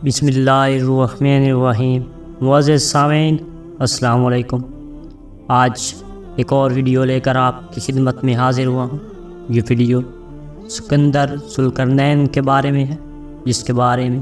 بسم اللہ الرحمن الرحیم۔ معزز سامعین السلام علیکم۔ آج ایک اور ویڈیو لے کر آپ کی خدمت میں حاضر ہوا ہوں۔ یہ ویڈیو سکندر ذوالقرنین کے بارے میں ہے، جس کے بارے میں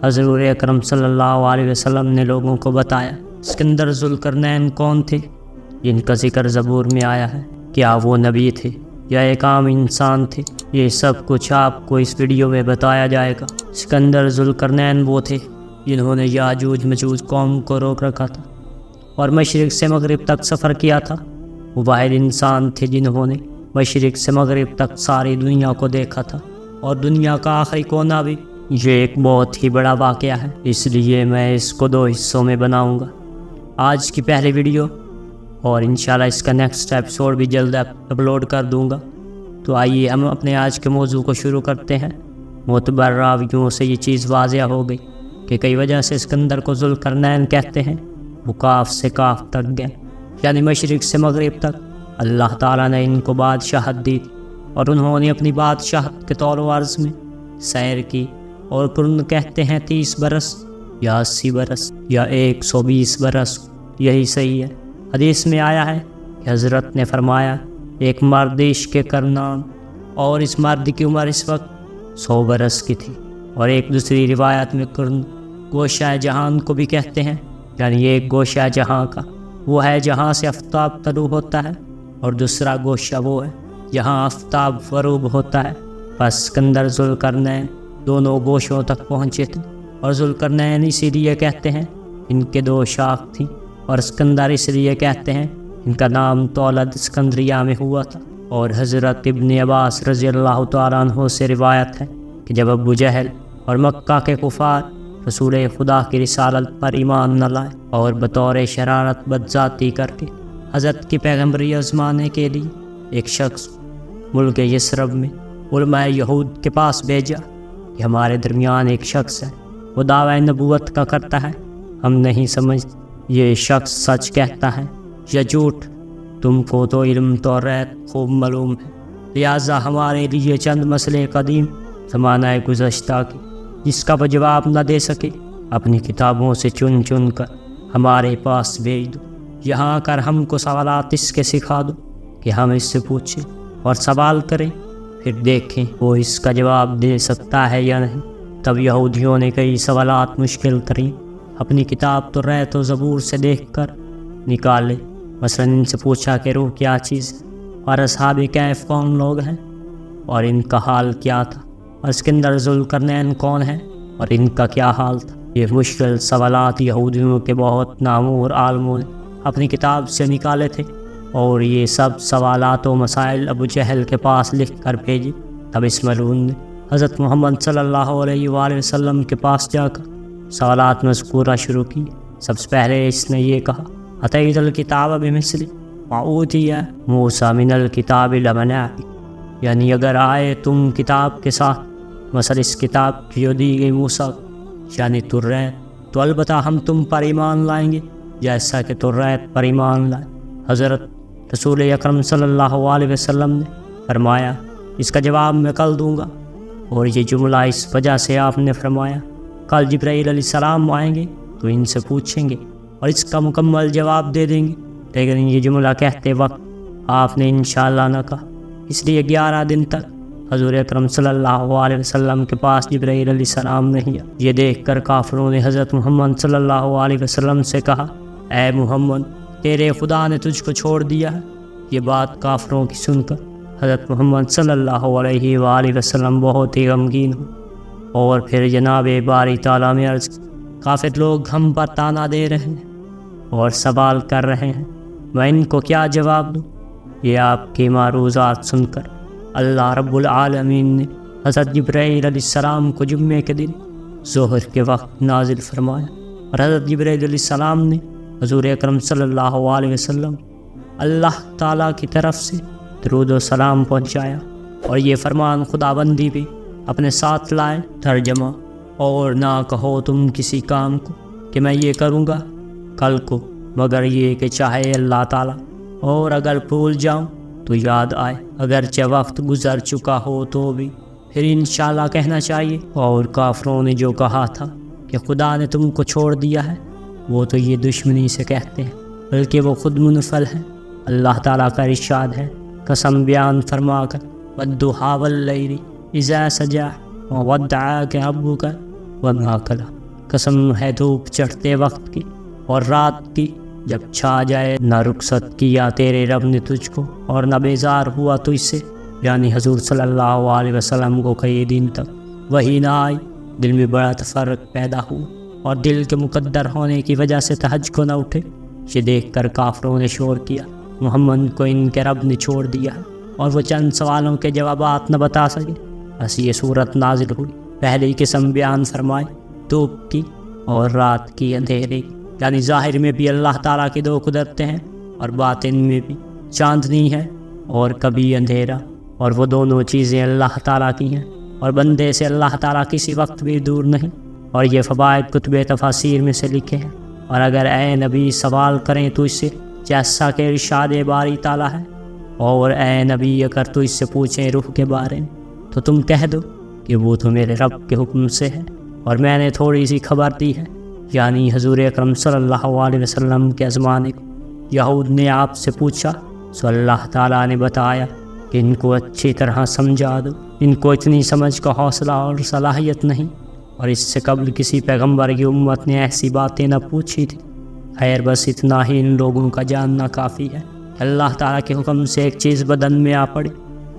حضور اکرم صلی اللہ علیہ وسلم نے لوگوں کو بتایا۔ سکندر ذوالقرنین کون تھے جن کا ذکر زبور میں آیا ہے؟ کیا وہ نبی تھے یا ایک عام انسان تھے؟ یہ سب کچھ آپ کو اس ویڈیو میں بتایا جائے گا۔ سکندر ذوالقرنین وہ تھے جنہوں نے یاجوج مجوج قوم کو روک رکھا تھا اور مشرق سے مغرب تک سفر کیا تھا۔ وہ واحد انسان تھے جنہوں نے مشرق سے مغرب تک ساری دنیا کو دیکھا تھا، اور دنیا کا آخری کونا بھی۔ یہ ایک بہت ہی بڑا واقعہ ہے، اس لیے میں اس کو 2 حصوں میں بناؤں گا۔ آج کی پہلی ویڈیو اور انشاءاللہ اس کا نیکسٹ ایپیسوڈ بھی جلد اپلوڈ کر دوں گا۔ تو آئیے ہم اپنے آج کے موضوع کو شروع کرتے ہیں۔ معتبر راویوں سے یہ چیز واضح ہو گئی کہ کئی وجہ سے سکندر کو ذوالقرنین کہتے ہیں۔ وہ کاف سے کاف تک گئے، یعنی مشرق سے مغرب تک۔ اللہ تعالیٰ نے ان کو بادشاہت دی تھی اور انہوں نے اپنی بادشاہت کے طول و عرض میں سیر کی، اور قرن کہتے ہیں 30 برس یا 80 برس یا 120 برس، یہی صحیح ہے۔ حدیث میں آیا ہے کہ حضرت نے فرمایا، ایک مرد عشق کرنا، اور اس مرد کی عمر اس وقت 100 برس کی تھی۔ اور ایک دوسری روایت میں قرن گوشہ جہان کو بھی کہتے ہیں، یعنی ایک گوشہ جہاں کا وہ ہے جہاں سے آفتاب طلوع ہوتا ہے، اور دوسرا گوشہ وہ ہے جہاں آفتاب غروب ہوتا ہے۔ پس سکندر ذوالقرنین دونوں گوشوں تک پہنچے تھے، اور ذوالقرنین اسی لیے کہتے ہیں ان کے 2 شاخ تھیں، اور سکندر اس لیے کہتے ہیں ان کا نام تولد اسکندریہ میں ہوا تھا۔ اور حضرت ابن عباس رضی اللہ تعالیٰ عنہ سے روایت ہے کہ جب ابو جہل اور مکہ کے کفار رسول خدا کی رسالت پر ایمان نہ لائے اور بطور شرارت بدذاتی کر کے حضرت کی پیغمبری آزمانے کے لیے ایک شخص ملک یثرب میں علماء یہود کے پاس بھیجا کہ ہمارے درمیان ایک شخص ہے، وہ دعوی نبوت کا کرتا ہے، ہم نہیں سمجھتے یہ شخص سچ کہتا ہے یا جھوٹ، تم کو تو علم توریت خوب معلوم ہے، لہٰذا ہمارے لیے چند مسئلے قدیم زمانہ گزشتہ کی جس کا وہ جواب نہ دے سکے اپنی کتابوں سے چن چن کر ہمارے پاس بھیج دو۔ یہاں آ کر ہم کو سوالات اس کے سکھا دو کہ ہم اس سے پوچھیں اور سوال کریں، پھر دیکھیں وہ اس کا جواب دے سکتا ہے یا نہیں۔ تب یہودیوں نے کئی سوالات مشکل ترین اپنی کتاب توریت و زبور سے دیکھ کر نکالے۔ مثلا ان سے پوچھا کہ روح کیا چیز ہے، اور اصحاب کہف کون لوگ ہیں، اور ان کا حال کیا تھا، اور سکندر ذوالقرنین کون ہیں اور ان کا کیا حال تھا۔ یہ مشکل سوالات یہودیوں کے بہت نامور عالموں نے اپنی کتاب سے نکالے تھے، اور یہ سب سوالات و مسائل ابو جہل کے پاس لکھ کر بھیجے۔ تب اس ملعون نے حضرت محمد صلی اللہ علیہ وآلہ وسلم کے پاس جا کر سوالات مذکورہ شروع کی۔ سب سے پہلے اس نے یہ کہا، اتیت الکتاب بمثل ما اوتی موسیٰ من الکتاب لمنعک، یعنی اگر آئے تم کتاب کے ساتھ مثلا اس کتاب کی جو دی گئی موسیٰ یعنی توریت، تو البتہ ہم تم پر ایمان لائیں گے جیسا کہ توریت پر ایمان لائے۔ حضرت رسول اکرم صلی اللہ علیہ وسلم نے فرمایا، اس کا جواب میں کل دوں گا، اور یہ جملہ اس وجہ سے آپ نے فرمایا کل جبرائیل علیہ السلام آئیں گے تو ان سے پوچھیں گے اور اس کا مکمل جواب دے دیں گے، لیکن یہ جملہ کہتے وقت آپ نے انشاءاللہ نہ کہا، اس لیے 11 دن تک حضور اکرم صلی اللہ علیہ وسلم کے پاس جبرائیل علیہ السلام نہیں آیا۔ یہ دیکھ کر کافروں نے حضرت محمد صلی اللہ علیہ وسلم سے کہا، اے محمد تیرے خدا نے تجھ کو چھوڑ دیا ہے۔ یہ بات کافروں کی سن کر حضرت محمد صلی اللہ علیہ وآلہ وسلم بہت ہی غمگین ہوئے، اور پھر جناب باری تعالیٰ میں عرض کی، کافر لوگ ہم پر تانا دے رہے ہیں اور سوال کر رہے ہیں، میں ان کو کیا جواب دوں؟ یہ آپ کی معروضات سن کر اللہ رب العالمین نے حضرت جبرائیل علیہ السلام کو جمعے کے دن ظہر کے وقت نازل فرمایا، اور حضرت جبرائیل علیہ السلام نے حضور اکرم صلی اللہ علیہ وسلم اللہ تعالیٰ کی طرف سے درود و سلام پہنچایا، اور یہ فرمان خداوندی بھی اپنے ساتھ لائے۔ ترجمہ، اور نہ کہو تم کسی کام کو کہ میں یہ کروں گا کل کو، مگر یہ کہ چاہے اللہ تعالیٰ، اور اگر بھول جاؤں تو یاد آئے، اگرچہ وقت گزر چکا ہو تو بھی پھر انشاءاللہ کہنا چاہیے۔ اور کافروں نے جو کہا تھا کہ خدا نے تم کو چھوڑ دیا ہے، وہ تو یہ دشمنی سے کہتے ہیں، بلکہ وہ خود منفعل ہیں۔ اللہ تعالیٰ کا ارشاد ہے، قسم بیان فرما کر، والضحیٰ واللیل اذا سجا وودعاک ربک وما قلی، قسم ہے دھوپ چڑھتے وقت کی اور رات کی جب چھا جائے، نہ رخصت کیا تیرے رب نے تجھ کو اور نہ بیزار ہوا تجھ سے، یعنی حضور صلی اللہ علیہ وسلم کو کئی دن تک وہی نہ آئی، دل میں بڑا تفرق پیدا ہوا اور دل کے مقدر ہونے کی وجہ سے تہجد کو نہ اٹھے۔ یہ دیکھ کر کافروں نے شور کیا، محمد کو ان کے رب نے چھوڑ دیا ہے، اور وہ چند سوالوں کے جوابات نہ بتا سکے۔ بس یہ صورت نازل ہوئی، پہلی قسم بیان فرمائی دھوپ کی اور رات کی اندھیرے کی، یعنی ظاہر میں بھی اللہ تعالیٰ کی دو قدرتیں ہیں اور باطن میں بھی چاندنی ہے اور کبھی اندھیرا، اور وہ دونوں چیزیں اللہ تعالیٰ کی ہیں اور بندے سے اللہ تعالیٰ کسی وقت بھی دور نہیں، اور یہ فوائد کتب تفاسیر میں سے لکھے ہیں۔ اور اگر اے نبی سوال کریں تو اس سے، جیسا کہ ارشاد باری تعالیٰ ہے، اور اے نبی اگر تو اس سے پوچھیں روح کے بارے میں تو تم کہہ دو کہ وہ تو میرے رب کے حکم سے ہے اور میں نے تھوڑی سی خبر دی ہے، یعنی حضور اکرم صلی اللہ علیہ وسلم کے زمانے کو یہود نے آپ سے پوچھا، سو اللہ تعالیٰ نے بتایا کہ ان کو اچھی طرح سمجھا دو، ان کو اتنی سمجھ کا حوصلہ اور صلاحیت نہیں، اور اس سے قبل کسی پیغمبر کی امت نے ایسی باتیں نہ پوچھی تھی۔ خیر بس اتنا ہی ان لوگوں کا جاننا کافی ہے کہ اللہ تعالیٰ کے حکم سے ایک چیز بدن میں آ پڑی،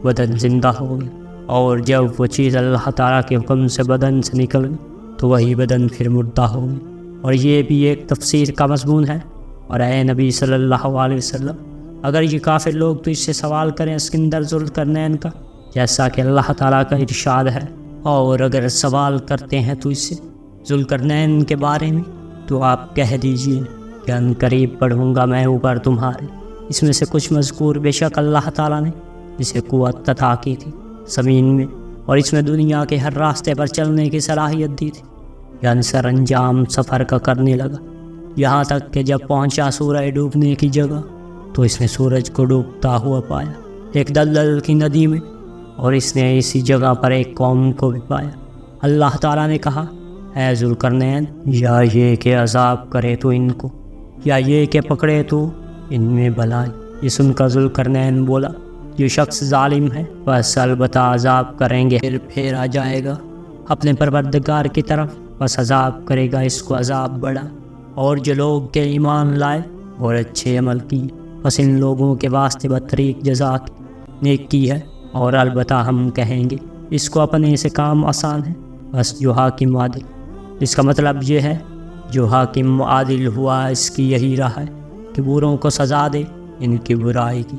بدن زندہ ہو گیا، اور جب وہ چیز اللہ تعالیٰ کے حکم سے بدن سے نکل گئی تو وہی بدن پھر مردہ ہو گئی۔ اور یہ بھی ایک تفسیر کا مضمون ہے۔ اور اے نبی صلی اللہ علیہ وسلم، اگر یہ کافر لوگ تو اس سے سوال کریں اسکندر ذوالقرنین کا، جیسا کہ اللہ تعالیٰ کا ارشاد ہے، اور اگر سوال کرتے ہیں تو اس سے ذوالقرنین کے بارے میں تو آپ کہہ دیجئے کہ ان قریب پڑھوں گا میں اوپر تمہارے۔ اس میں سے کچھ مذکور بے شک اللہ تعالیٰ نے اسے قوت عطا کی تھی زمین میں، اور اس میں دنیا کے ہر راستے پر چلنے کی صلاحیت دی تھی، یعنی سر انجام سفر کا کرنے لگا، یہاں تک کہ جب پہنچا سورج ڈوبنے کی جگہ تو اس نے سورج کو ڈوبتا ہوا پایا ایک دلدل کی ندی میں، اور اس نے اسی جگہ پر ایک قوم کو بھی پایا۔ اللہ تعالیٰ نے کہا، اے ذوالقرنین، یا یہ کہ عذاب کرے تو ان کو، یا یہ کہ پکڑے تو ان میں بلائی۔ یہ سن کر ذوالقرنین بولا، یہ شخص ظالم ہے، بس البتہ عذاب کریں گے، پھر پھیرا جائے گا اپنے پروردگار کی طرف، بس عذاب کرے گا اس کو عذاب بڑا۔ اور جو لوگ کے ایمان لائے اور اچھے عمل کیے، بس ان لوگوں کے واسطے بطریق جزا نیکی ہے، اور البتہ ہم کہیں گے اس کو اپنے سے کام آسان ہے، بس جو حاکم عادل۔ اس کا مطلب یہ ہے جو حاکم عادل ہوا اس کی یہی راہ ہے کہ بروں کو سزا دے ان کی برائی کی،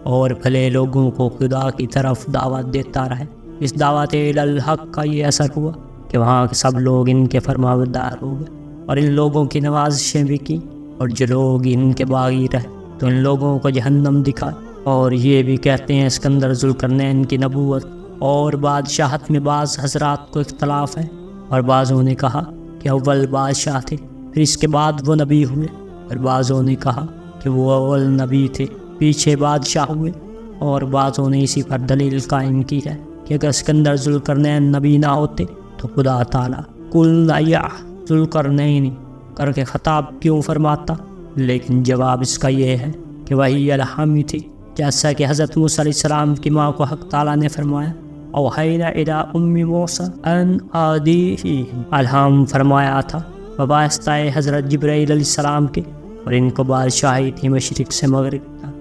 اور بھلے لوگوں کو خدا کی طرف دعوت دیتا رہے۔ اس دعوت الحق کا یہ اثر ہوا کہ وہاں کے سب لوگ ان کے فرمانبردار ہو گئے، اور ان لوگوں کی نوازشیں بھی کی، اور جو لوگ ان کے باغی رہے تو ان لوگوں کو جہنم دکھائے۔ اور یہ بھی کہتے ہیں اسکندر ذوالقرنین کی نبوت اور بادشاہت میں بعض حضرات کو اختلاف ہے، اور بعضوں نے کہا کہ اول بادشاہ تھے پھر اس کے بعد وہ نبی ہوئے، اور بعضوں نے کہا کہ وہ اول نبی تھے پیچھے بادشاہ ہوئے، اور بعضوں نے اسی پر دلیل قائم کی ہے کہ اگر اسکندر ذوالقرنین نبی نہ ہوتے تو خدا تعالیٰ قل یا ذوالقرنین کر کے خطاب کیوں فرماتا، لیکن جواب اس کا یہ ہے کہ وہی الہامی تھی، جیسا کہ حضرت موسیٰ علیہ السلام کی ماں کو حق تعالیٰ نے فرمایا، اوحینا الی ام موسیٰ ان آدیہ، الہام فرمایا تھا وابستہ حضرت جبرائیل علیہ السلام کے، اور ان کو بادشاہی تھی مشرق سے مغرب تک،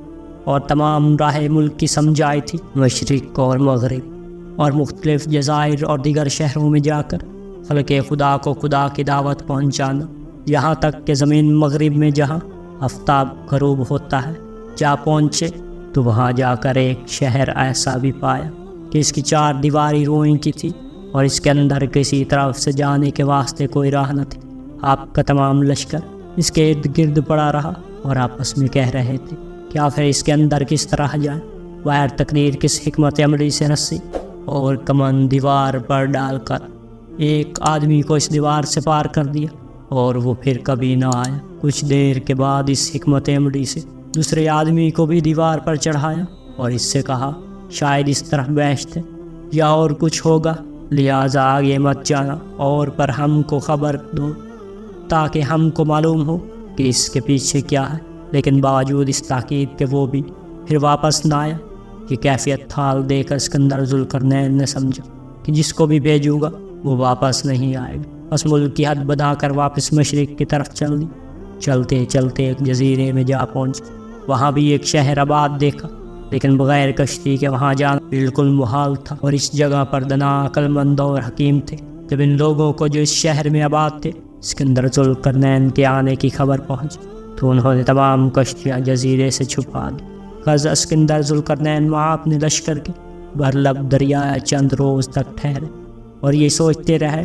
اور تمام راہ ملک کی سمجھائی تھی مشرق اور مغرب، اور مختلف جزائر اور دیگر شہروں میں جا کر خلق خدا کو خدا کی دعوت پہنچانا، یہاں تک کہ زمین مغرب میں جہاں آفتاب غروب ہوتا ہے جا پہنچے تو وہاں جا کر ایک شہر ایسا بھی پایا کہ اس کی 4 دیواری روئیں کی تھی، اور اس کے اندر کسی طرف سے جانے کے واسطے کوئی راہ نہ تھی۔ آپ کا تمام لشکر اس کے ارد گرد پڑا رہا اور آپس میں کہہ رہے تھے کہ آخر اس کے اندر کس طرح جائیں، بغیر تقریر کس حکمت عملی سے رسی اور کمن دیوار پر ڈال کر ایک آدمی کو اس دیوار سے پار کر دیا، اور وہ پھر کبھی نہ آیا۔ کچھ دیر کے بعد اس حکمت عملی سے دوسرے آدمی کو بھی دیوار پر چڑھایا اور اس سے کہا شاید اس طرح بیشت ہے یا اور کچھ ہوگا، لہٰذا آگے مت جانا اور پر ہم کو خبر دو تاکہ ہم کو معلوم ہو کہ اس کے پیچھے کیا ہے۔ لیکن باوجود اس تاکید کے وہ بھی پھر واپس نہ آیا۔ یہ کیفیت حال دیکھ کر اسکندر ذوالقرنین نے سمجھا کہ جس کو بھی بھیجوں گا وہ واپس نہیں آئے گا۔ بس ملک کی حد بنا کر واپس مشرق کی طرف چل دی۔ چلتے چلتے ایک جزیرے میں جا پہنچے۔ وہاں بھی ایک شہر آباد دیکھا، لیکن بغیر کشتی کے وہاں جانا بالکل محال تھا، اور اس جگہ پر دنا عقل مند اور حکیم تھے۔ جب ان لوگوں کو جو اس شہر میں آباد تھے اسکندر ذوالقرنین کے آنے کی خبر پہنچی تو انہوں نے تمام کشتیاں جزیرے سے چھپا دی۔ غرض اسکندر ذوالقرنین وہاں اپنے لشکر کے برلب دریائے چند روز تک ٹھہرے اور یہ سوچتے رہے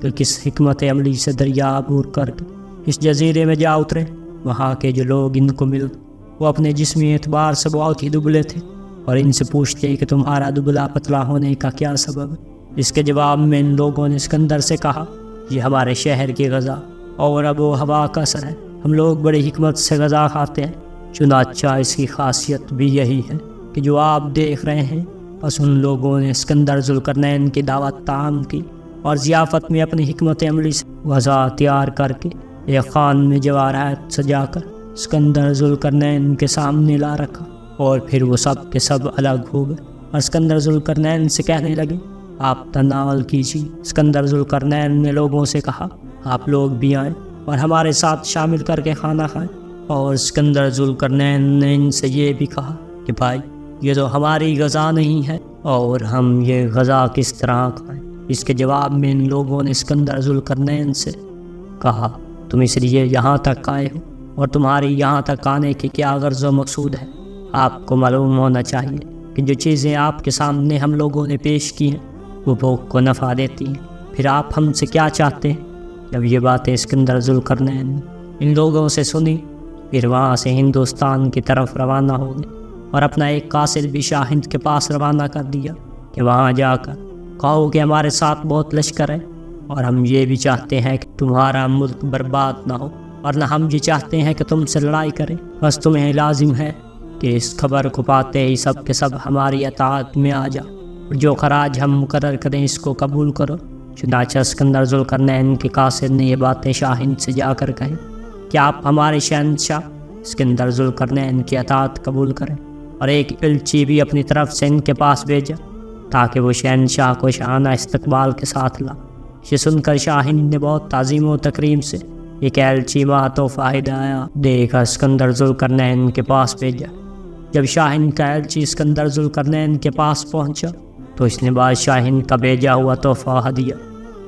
کہ کس حکمت عملی سے دریا عبور کر کے اس جزیرے میں جا اترے۔ وہاں کے جو لوگ ان کو ملتے وہ اپنے جسمی اعتبار سے بہت ہی دبلے تھے، اور ان سے پوچھتے کہ تمہارا دبلا پتلا ہونے کا کیا سبب ہے۔ اس کے جواب میں ان لوگوں نے اسکندر سے کہا، یہ ہمارے شہر کی غذا اور آب و ہوا کا اثر ہے۔ ہم لوگ بڑی حکمت سے غذا کھاتے ہیں، چنانچہ اس کی خاصیت بھی یہی ہے کہ جو آپ دیکھ رہے ہیں۔ بس ان لوگوں نے اسکندر ذوالقرنین کی دعوت تعام کی اور ضیافت میں اپنی حکمت عملی سے غذا تیار کر کے ایک خان میں جواہرات سجا کر اسکندر ذوالقرنین کے سامنے لا رکھا، اور پھر وہ سب کے سب الگ ہو گئے اور اسکندر ذوالقرنین سے کہنے لگے، آپ تناول کیجیے۔ اسکندر ذوالقرنین نے لوگوں سے کہا، آپ لوگ بھی آئیں اور ہمارے ساتھ شامل کر کے کھانا کھائیں۔ اور اسکندر ذوالقرنین نے ان سے یہ بھی کہا کہ بھائی، یہ تو ہماری غذا نہیں ہے اور ہم یہ غذا کس طرح کھائیں۔ اس کے جواب میں ان لوگوں نے اسکندر ذوالقرنین سے کہا، تم اس لیے یہاں تک آئے ہو اور تمہاری یہاں تک آنے کی کیا غرض و مقصود ہے؟ آپ کو معلوم ہونا چاہیے کہ جو چیزیں آپ کے سامنے ہم لوگوں نے پیش کی ہیں وہ بھوک کو نفع دیتی ہیں۔ پھر آپ ہم سے کیا چاہتے ہیں؟ جب یہ باتیں اسکندر ذوالقرنین نے ان لوگوں سے سنی، پھر وہاں سے ہندوستان کی طرف روانہ ہو گئے اور اپنا ایک قاصد بھی شاہ ہند کے پاس روانہ کر دیا کہ وہاں جا کر کہو کہ ہمارے ساتھ بہت لشکر ہے اور ہم یہ بھی چاہتے ہیں کہ تمہارا ملک برباد نہ ہو، اور نہ ہم یہ چاہتے ہیں کہ تم سے لڑائی کریں۔ بس تمہیں لازم ہے کہ اس خبر کو پاتے ہی سب کے سب ہماری اطاعت میں آ جاؤ، اور جو خراج ہم مقرر کریں اس کو قبول کرو۔ چنانچہ اسکندر ذوالقرنین کے قاصد نے یہ باتیں شاہ ہند سے جا کر کہیں کہ آپ ہمارے شہنشاہ اسکندر ذوالقرنین کی اطاعت قبول کریں، اور ایک علچی بھی اپنی طرف سے ان کے پاس بھیجا تاکہ وہ شہنشاہ کو شاہانہ استقبال کے ساتھ لا۔ یہ سن کر شاہ ہند نے بہت تعظیم و تکریم سے ایک ایلچی تحفہ ہدایہ دے کر اسکندر ذوالقرنین کے پاس بھیجا۔ جب شاہ ہند کا ایلچی اسکندر ذوالقرنین کے پاس پہنچا تو اس نے بادشاہ ہند کا بھیجا ہوا تحفہ ہدیہ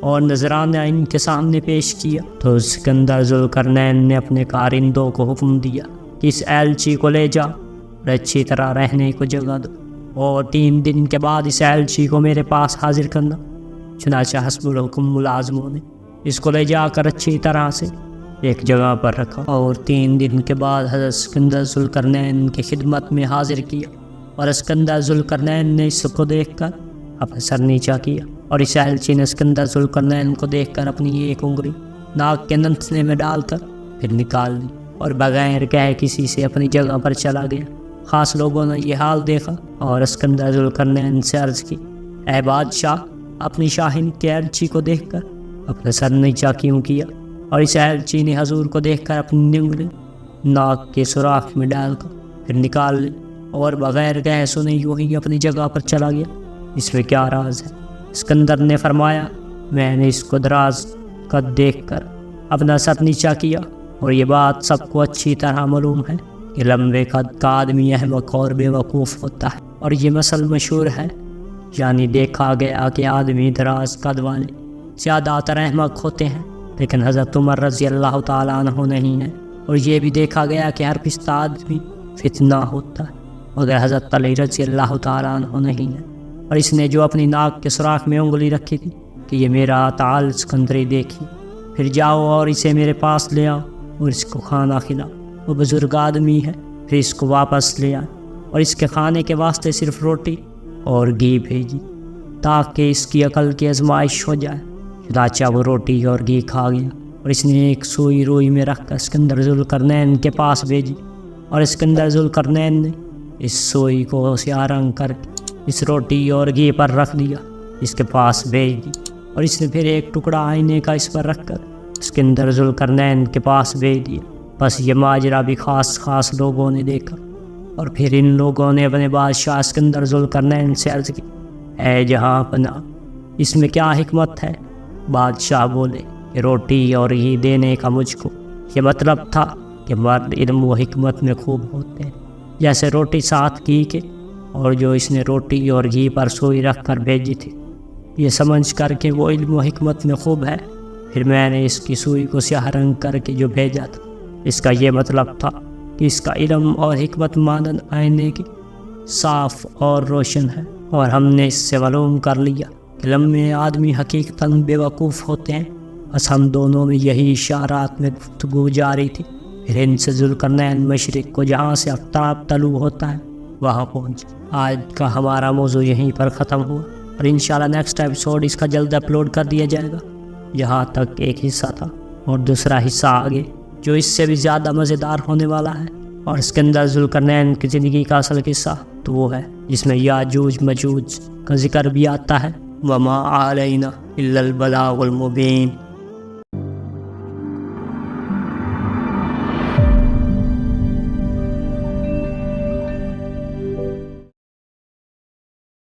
اور نذرانہ ان کے سامنے پیش کیا۔ تو اسکندر ذوالقرنین نے اپنے کارندوں کو حکم دیا کہ اس ایلچی کو لے جا اور اچھی طرح رہنے کو جگہ دو، اور 3 دن کے بعد اس ایلچی کو میرے پاس حاضر کرنا۔ چنانچہ حسب الحکم ملازموں نے اس کو لے جا کر اچھی طرح سے ایک جگہ پر رکھا، اور 3 دن کے بعد حضرت اسکندر ذوالقرنین کی خدمت میں حاضر کیا۔ اور اسکندر ذوالقرنین نے اس کو دیکھ کر اپنا سر نیچا کیا، اور اس ایلچی نے اسکندر ذوالقرنین کو دیکھ کر اپنی ایک انگلی ناک کے نتنے میں ڈال کر پھر نکال لی، اور بغیر کہے کسی سے اپنی جگہ پر چلا گیا۔ خاص لوگوں نے یہ حال دیکھا اور اسکندر ذوالقرنین سے عرض کی، اے بادشاہ، اپنی شاہن کے ایلچی کو دیکھ کر اپنا سر نیچا کیوں کیا؟ اور اس ایلچی نے حضور کو دیکھ کر اپنی انگلی ناک کے سوراخ میں ڈال کر پھر نکال لی، اور بغیر کہے سنے یوں ہی اپنی جگہ پر چلا گیا۔ اس میں کیا راز ہے؟ اسکندر نے فرمایا، میں نے اس کو دراز قد دیکھ کر اپنا سر نیچا کیا، اور یہ بات سب کو اچھی طرح معلوم ہے کہ لمبے قد کا آدمی احمق اور بے وقوف ہوتا ہے، اور یہ مثل مشہور ہے، یعنی دیکھا گیا کہ آدمی دراز قد والے زیادہ تر احمق ہوتے ہیں، لیکن حضرت عمر رضی اللہ تعالیٰ عنہ نہیں ہے۔ اور یہ بھی دیکھا گیا کہ ہر پستہ آدمی فتنہ ہوتا ہے، مگر حضرت علی رضی اللہ تعالیٰ عنہ نہیں ہے۔ اور اس نے جو اپنی ناک کے سوراخ میں انگلی رکھی تھی کہ یہ میرا تعال اسکندری دیکھی، پھر جاؤ اور اسے میرے پاس لے آؤ اور اس کو کھانا کھلاؤ، وہ بزرگ آدمی ہے، پھر اس کو واپس لے آئے اور اس کے کھانے کے واسطے صرف روٹی اور گھی بھیجی تاکہ اس کی عقل کی آزمائش ہو جائے۔ چنانچہ وہ روٹی اور گھی کھا گیا، اور اس نے ایک سوئی روئی میں رکھ کر اسکندر ذوالقرنین کے پاس بھیجی، اور اسکندر ذوالقرنین نے اس سوئی کو سیاہ رنگ کر کے اس روٹی اور گھی پر رکھ دیا۔ اس کے پاس بھیج دی، اور اس نے پھر ایک ٹکڑا آئینے کا اس پر رکھ کر اس کے اندر ذوالقرنین کے پاس بھیج دیا۔ بس یہ ماجرا بھی خاص لوگوں نے دیکھا، اور پھر ان لوگوں نے اپنے بادشاہ اسکندر ذوالقرنین سے عرض کی، اے جہاں پناہ، اس میں کیا حکمت ہے؟ بادشاہ بولے کہ روٹی اور گھی دینے کا مجھ کو یہ مطلب تھا کہ مرد علم و حکمت میں خوب ہوتے ہیں، جیسے روٹی ساتھ گھی کے، اور جو اس نے روٹی اور گھی پر سوئی رکھ کر بھیجی تھی، یہ سمجھ کر کہ وہ علم و حکمت میں خوب ہے، پھر میں نے اس کی سوئی کو سیاہ رنگ کر کے جو بھیجا تھا، اس کا یہ مطلب تھا کہ اس کا علم اور حکمت مانند آئینے کی صاف اور روشن ہے، اور ہم نے اس سے معلوم کر لیا کہ لمحے آدمی حقیقتاً بے وقوف ہوتے ہیں۔ بس ہم دونوں میں یہی اشارات میں گفتگو جاری تھی، پھر ان سے ذوالقرنین مشرق کو جہاں سے آفتاب طلوع ہوتا ہے وہاں پہنچ۔ آج کا ہمارا موضوع یہیں پر ختم ہوا، اور انشاءاللہ نیکسٹ ایپیسوڈ اس کا جلد اپلوڈ کر دیا جائے گا۔ یہاں تک ایک حصہ تھا، اور دوسرا حصہ آگے جو اس سے بھی زیادہ مزیدار ہونے والا ہے، اور اس کے اندر ذوالقرنین کی زندگی کا اصل قصہ تو وہ ہے جس میں یاجوج مجوج کا ذکر بھی آتا ہے۔ وما علینا الا البلاغ المبین۔